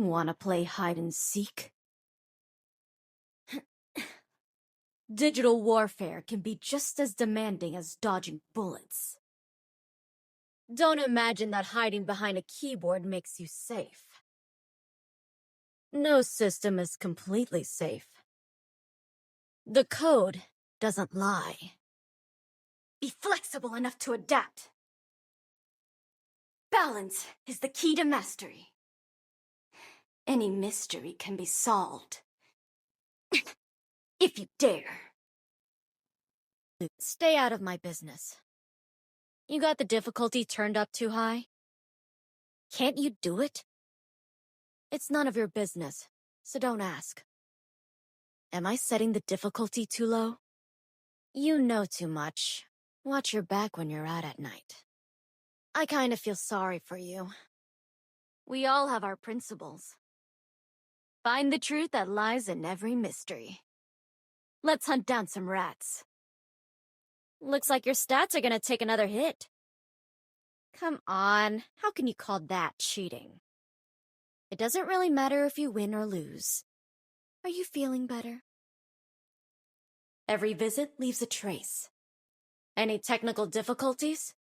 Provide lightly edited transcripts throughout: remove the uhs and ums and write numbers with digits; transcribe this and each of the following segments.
Wanna play hide and seek? Digital warfare can be just as demanding as dodging bullets. Don't imagine that hiding behind a keyboard makes you safe. No system is completely safe. The code doesn't lie. Be flexible enough to adapt. Balance is the key to mastery. Any mystery can be solved. If you dare. Stay out of my business. You got the difficulty turned up too high? Can't you do it? It's none of your business, so don't ask. Am I setting the difficulty too low? You know too much. Watch your back when you're out at night. I kinda feel sorry for you. We all have our principles. Find the truth that lies in every mystery. Let's hunt down some rats. Looks like your stats are gonna take another hit. Come on, how can you call that cheating? It doesn't really matter if you win or lose. Are you feeling better? Every visit leaves a trace. Any technical difficulties?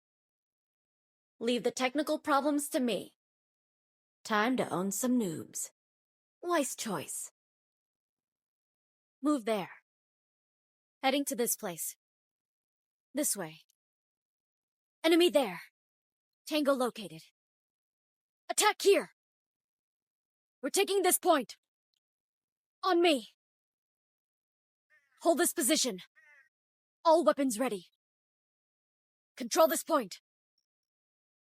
Leave the technical problems to me. Time to own some noobs. Wise choice. Move there. Heading to this place. This way. Enemy there. Tango located. Attack here! We're taking this point. On me. Hold this position. All weapons ready. Control this point.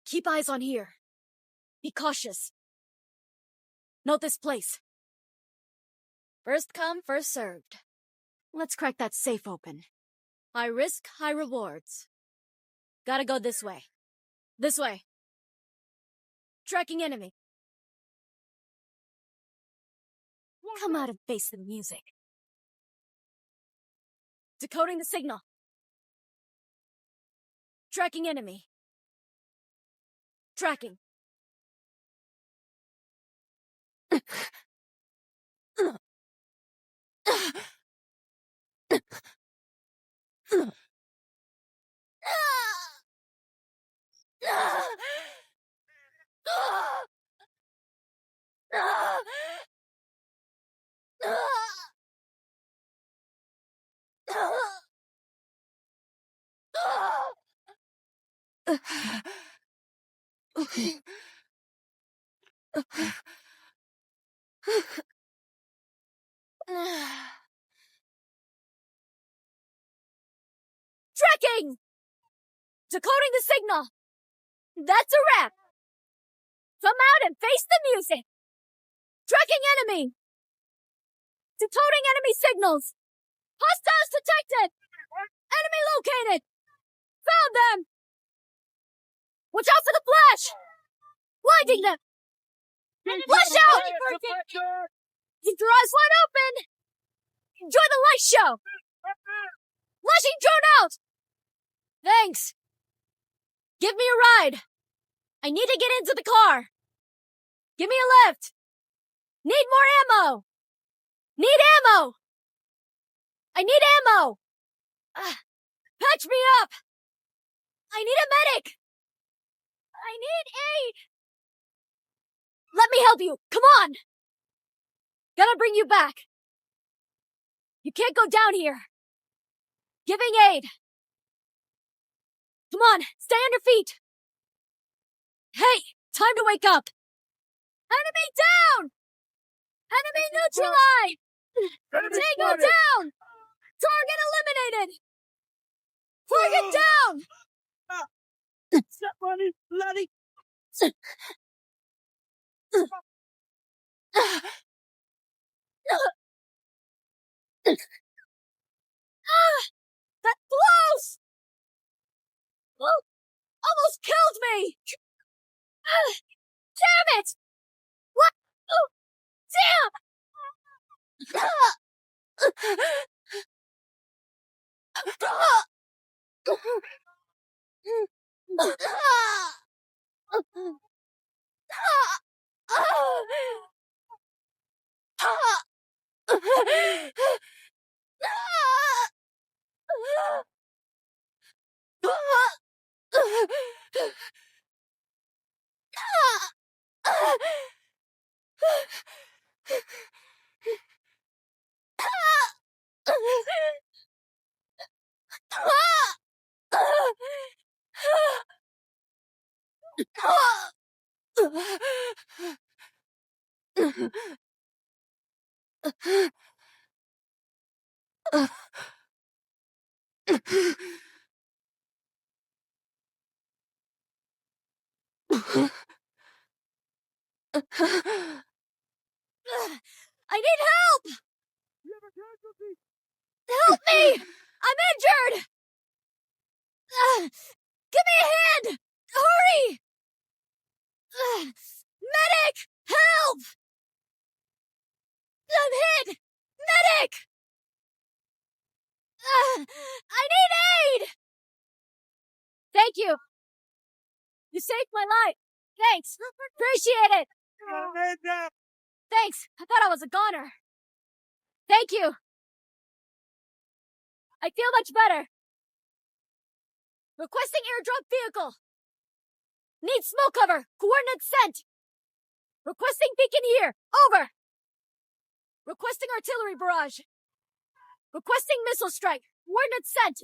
Keep eyes on here. Be cautious. Note this place. First come, first served. Let's crack that safe open. High risk, high rewards. Gotta go this way. This way. Tracking enemy. Come out and face the music. Decoding the signal. Tracking enemy. Tracking. Tracking! Decoding the signal! That's a wrap! Come out and face the music! Tracking enemy! Decoding enemy signals! Hostiles detected! Enemy located! Found them! Watch out for the flash! Blinding them! Flash out! Keep your eyes wide open! Enjoy the light show! Flashing drone out! Thanks! Give me a ride! I need to get into the car! Give me a lift! Need more ammo! Need ammo! I need ammo! Patch me up! I need a medic! I need aid! Let me help you! Come on! Gotta bring you back! You can't go down here! Giving aid! Come on, stay on your feet! Hey, time to wake up! Enemy down! Enemy neutralized! Tango down! Target eliminated! Target down! Stop running, laddie! That close! Oh, almost killed me! Damn it! What? Oh, damn! I need help! You have a casualty! Help me! I'm injured! Give me a hand! Hurry! Medic! Help! I'm hit! Medic! I need aid! Thank you! You saved my life! Thanks! Appreciate it! Thanks! I thought I was a goner! Thank you! I feel much better! Requesting airdrop vehicle! Need smoke cover! Coordinates sent! Requesting beacon here! Over! Requesting artillery barrage! Requesting missile strike! Coordinates sent!